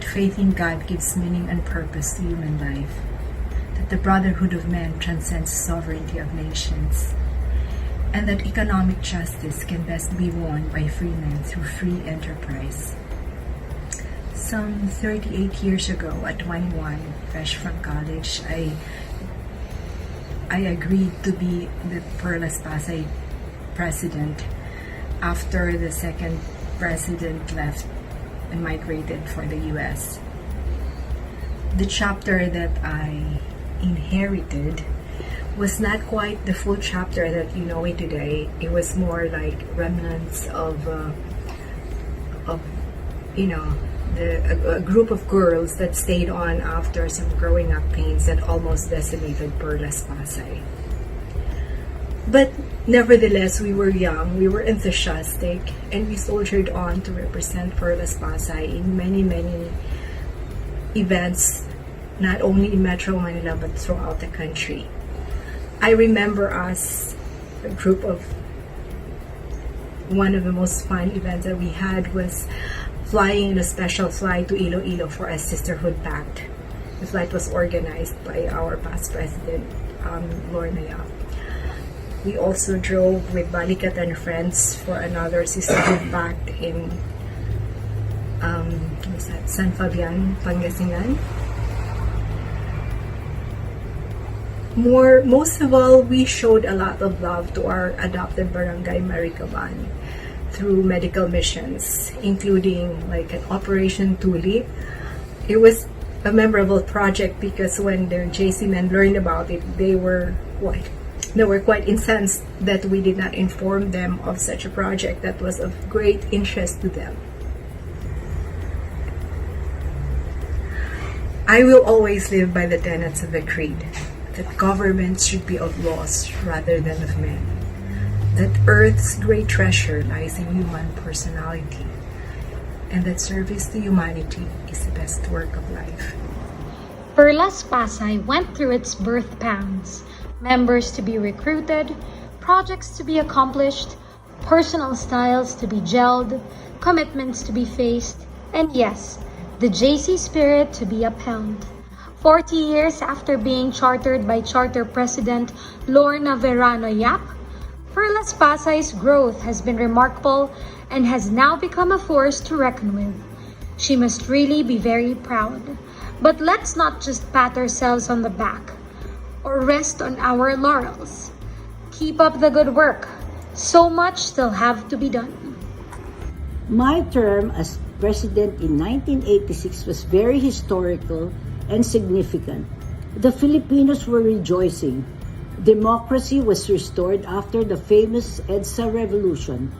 faith in God gives meaning and purpose to human life, that the brotherhood of man transcends sovereignty of nations, and that economic justice can best be won by free men through free enterprise. Some 38 years ago, at 21, fresh from college, I agreed to be the Perlas Pasay president after the second president left and migrated for the US. The chapter that I inherited was not quite the full chapter that you know it today. It was more like remnants of a group of girls that stayed on after some growing up pains that almost decimated Perlas Pasay. But nevertheless, we were young, we were enthusiastic, and we soldiered on to represent Perlas Pasay in many, many events, not only in Metro Manila but throughout the country. I remember us, a group of, one of the most fun events that we had was flying in a special flight to Iloilo for a Sisterhood Pact. The flight was organized by our past president, Lorna Yap. We also drove with Balikat and friends for another Sisterhood Pact in San Fabian, Pangasinan. Most of all, we showed a lot of love to our adopted barangay Maricaban through medical missions, including like an Operation Tuli. It was a memorable project because when the JC men learned about it, they were quite incensed that we did not inform them of such a project that was of great interest to them. I will always live by the tenets of the creed, that government should be of laws rather than of men, that Earth's great treasure lies in human personality, and that service to humanity is the best work of life. Perlas Pasay went through its birth pangs, members to be recruited, projects to be accomplished, personal styles to be gelled, commitments to be faced, and yes, the JC spirit to be upheld. 40 years after being chartered by Charter President Lorna Verano Yap, Perlas Pasay's growth has been remarkable and has now become a force to reckon with. She must really be very proud. But let's not just pat ourselves on the back or rest on our laurels. Keep up the good work. So much still have to be done. My term as president in 1986 was very historical and significant. The Filipinos were rejoicing. Democracy was restored after the famous EDSA revolution.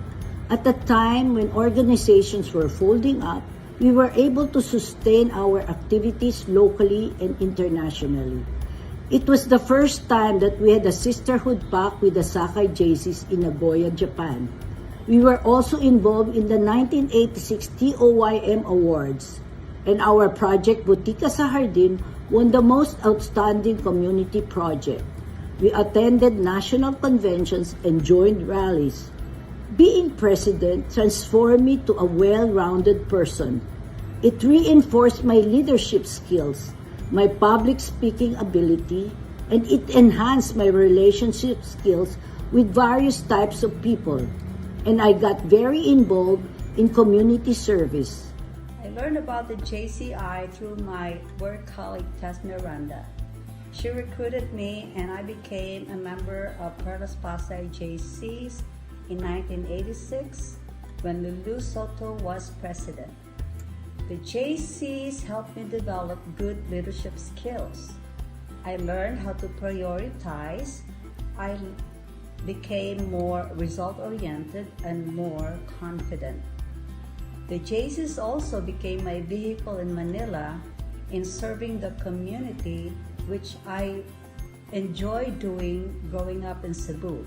At the time when organizations were folding up, we were able to sustain our activities locally and internationally. It was the first time that we had a sisterhood pact with the Sakai JCs in Nagoya, Japan. We were also involved in the 1986 TOYM Awards, and our project Butika sa Hardin won the most outstanding community project. We attended national conventions and joined rallies. Being president transformed me to a well-rounded person. It reinforced my leadership skills, my public speaking ability, and it enhanced my relationship skills with various types of people. And I got very involved in community service. I learned about the JCI through my work colleague Tess Miranda. She recruited me and I became a member of Perlas Pasay JCs in 1986 when Lulu Soto was president. The JCs helped me develop good leadership skills. I learned how to prioritize. I became more result-oriented and more confident. The JCs also became my vehicle in Manila in serving the community, which I enjoyed doing growing up in Cebu.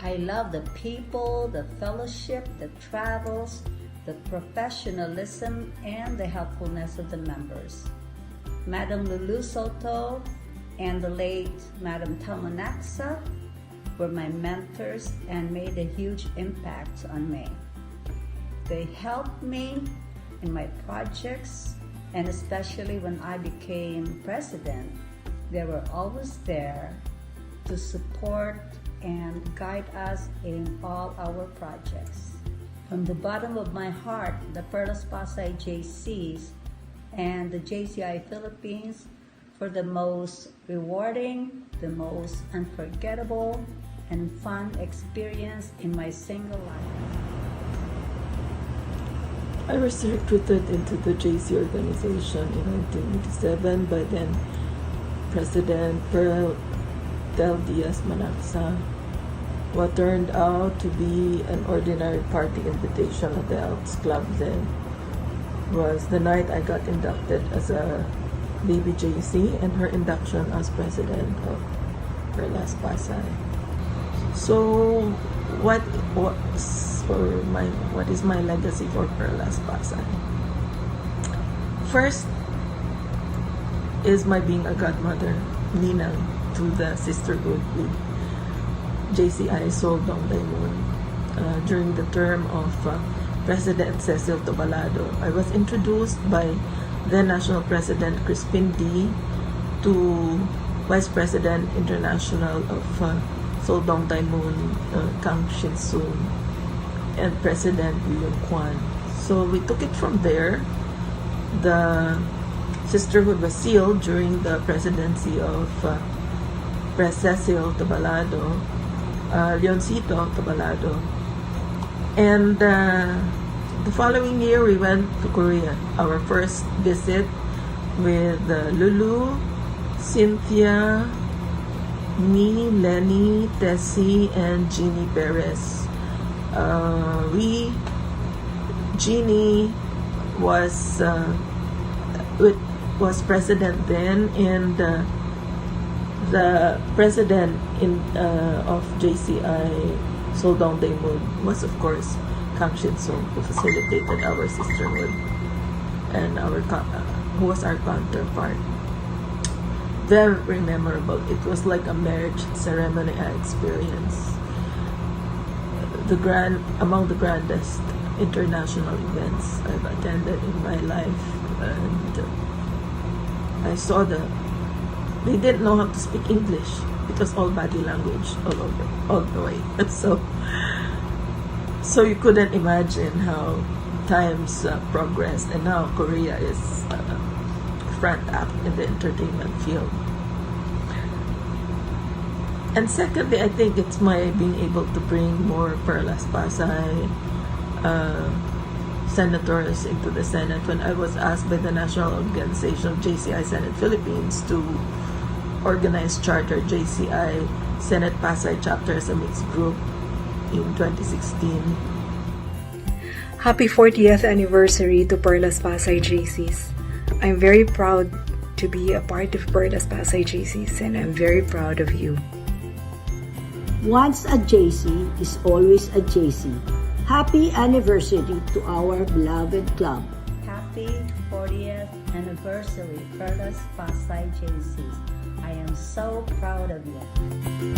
I love the people, the fellowship, the travels, the professionalism, and the helpfulness of the members. Madam Lulu Soto and the late Madam Tamonaksa were my mentors and made a huge impact on me. They helped me in my projects, and especially when I became president, they were always there to support and guide us in all our projects. From the bottom of my heart, the Perlas Pasay JCs and the JCI Philippines for the most rewarding, the most unforgettable, and fun experience in my single life. I was recruited into the JC organization in 1987 by then President Pearl Del Diaz Manaksa. What turned out to be an ordinary party invitation at the Elks Club then was the night I got inducted as a baby JC and her induction as president of Perlas Pasay. So what is my legacy for Perlas Pasay? First is my being a godmother, Ninang, to the sisterhood with JCI Soldong Daimon. During the term of President Cecil Tobalado, I was introduced by then National President Crispin D. to Vice President International of Soldong Daimon, Kang Shin Soon, and President William Kwan. So we took it from there. The sisterhood was sealed during the presidency of Pres Cecil Tobalado, Leoncito Tobalado. And the following year, we went to Korea. Our first visit with Lulu, Cynthia, me, Lenny, Tessie, and Jeannie Perez. Jeannie was president then, and the president of JCI Soldong Daimon was, of course, Kang Shin Sung, who facilitated our sisterhood and who was our counterpart. Very memorable. It was like a marriage ceremony I experienced. Among the grandest international events I've attended in my life, and I saw they didn't know how to speak English because all body language all the way. So you couldn't imagine how times progressed, and now Korea is front up in the entertainment field. And secondly, I think it's my being able to bring more Perlas Pasay senators into the Senate. When I was asked by the national organization of JCI Senate Philippines to organize charter JCI Senate Pasay chapter as a mixed group in 2016. Happy 40th anniversary to Perlas Pasay JCs. I'm very proud to be a part of Perlas Pasay JCs, and I'm very proud of you. Once a JC is always a JC. Happy anniversary to our beloved club. Happy 40th anniversary, Perlas Pasay JCs. I am so proud of you.